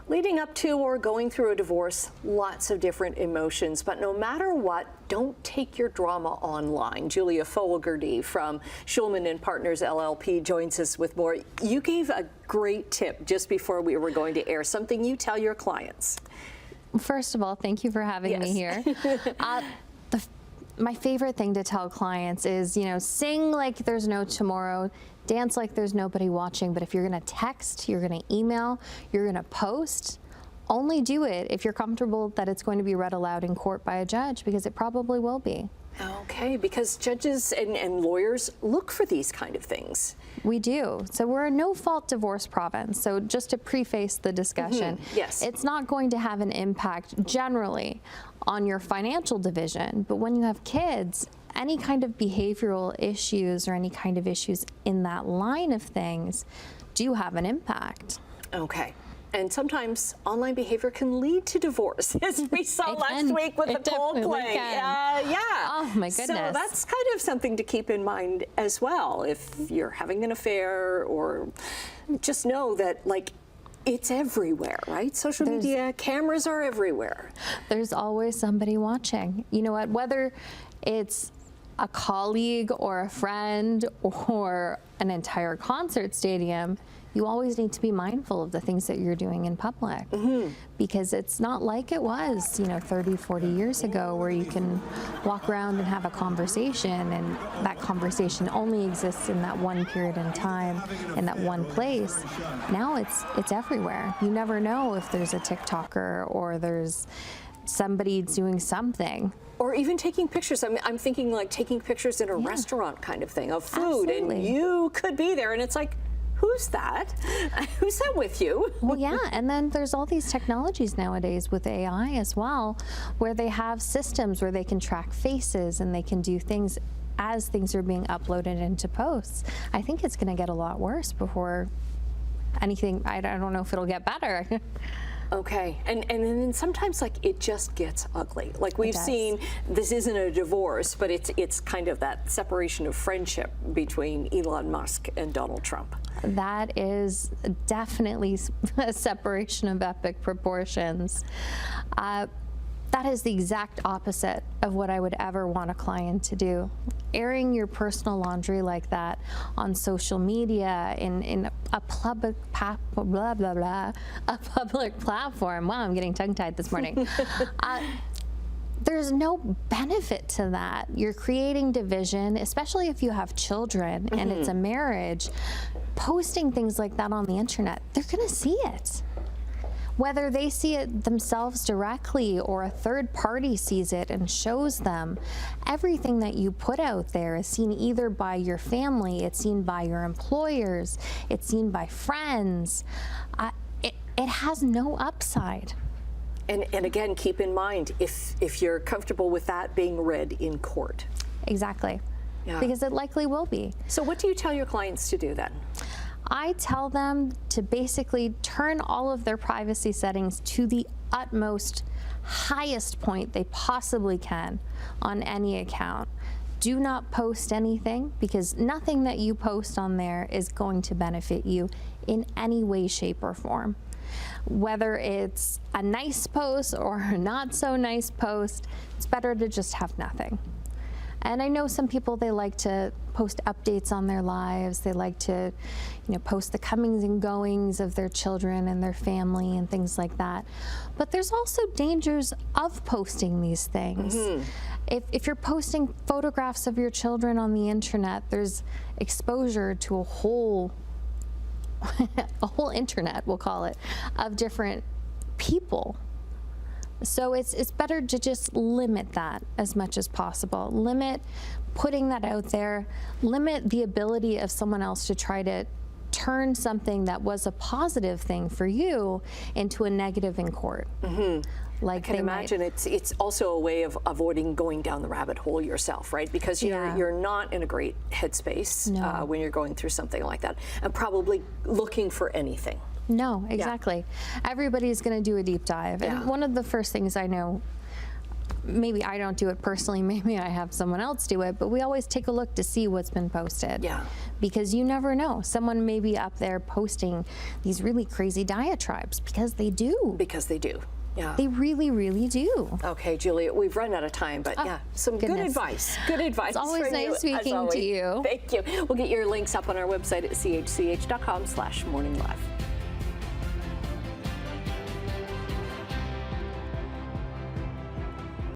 Leading up to or going through a divorce, lots of different emotions, but no matter what, don't take your drama online. Julia Fogarty from Shulman and Partners LLP joins us with more. You gave a great tip just before we were going to air, something you tell your clients. First of all, thank you for having me here. My favorite thing to tell clients is, sing like there's no tomorrow, dance like there's nobody watching, but if you're gonna text, you're gonna email, you're gonna post, only do it if you're comfortable that it's going to be read aloud in court by a judge, because it probably will be. Okay, because judges and lawyers look for these kind of things. We do. So we're a no-fault divorce province. So just to preface the discussion, yes, it's not going to have an impact generally on your financial division, but when you have kids, any kind of behavioral issues or any kind of issues in that line of things do have an impact. Okay. And sometimes online behavior can lead to divorce, as we saw last week with the Coldplay. Yeah. Oh my goodness. So that's kind of something to keep in mind as well. If you're having an affair, or just know that, like, it's everywhere, right? Social media, cameras are everywhere. There's always somebody watching. You know what? Whether it's a colleague or a friend or an entire concert stadium, you always need to be mindful of the things that you're doing in public, because it's not like it was, 30, 40 years ago, where you can walk around and have a conversation and that conversation only exists in that one period in time, in that one place. Now it's everywhere. You never know if there's a TikToker or there's somebody doing something. Or even taking pictures. I'm thinking like taking pictures in a restaurant kind of thing of food. Absolutely. And you could be there and it's like, who's that? Who's that with you? Well, yeah, and then there's all these technologies nowadays with AI as well, where they have systems where they can track faces and they can do things as things are being uploaded into posts. I think it's going to get a lot worse before anything. I don't know if it'll get better. Okay, and then sometimes, like, it just gets ugly. Like we've seen, this isn't a divorce, but it's kind of that separation of friendship between Elon Musk and Donald Trump. That is definitely a separation of epic proportions. That is the exact opposite of what I would ever want a client to do. Airing your personal laundry like that on social media, in a public a public platform. Wow, I'm getting tongue-tied this morning. There's no benefit to that. You're creating division, especially if you have children and it's a marriage. Posting things like that on the internet, they're gonna see it. Whether they see it themselves directly or a third party sees it and shows them, everything that you put out there is seen either by your family, it's seen by your employers, it's seen by friends. It has no upside. And again, keep in mind, if you're comfortable with that being read in court. Exactly. Yeah. Because it likely will be. So what do you tell your clients to do then? I tell them to basically turn all of their privacy settings to the utmost, highest point they possibly can on any account. Do not post anything, because nothing that you post on there is going to benefit you in any way, shape, or form. Whether it's a nice post or a not so nice post, it's better to just have nothing. And I know some people, they like to post updates on their lives. They like to, post the comings and goings of their children and their family and things like that. But there's also dangers of posting these things. If you're posting photographs of your children on the internet, there's exposure to a whole internet, we'll call it, of different people. So it's better to just limit that as much as possible. Limit putting that out there. Limit the ability of someone else to try to turn something that was a positive thing for you into a negative in court. Like, I can imagine it's also a way of avoiding going down the rabbit hole yourself, right? Because you're not in a great headspace when you're going through something like that, and probably looking for anything. No, exactly. Everybody's going to do a deep dive. And one of the first things I know maybe I don't do it personally, maybe I have someone else do it, but we always take a look to see what's been posted. Yeah. Because you never know. Someone may be up there posting these really crazy diatribes, because they do. Because they do. Yeah. They really, really do. Okay, Julia, we've run out of time, but yeah, some good goodness. advice. Good advice. It's always from you, nice as speaking always. to you. Thank you. We'll get your links up on our website at chch.com/morninglive.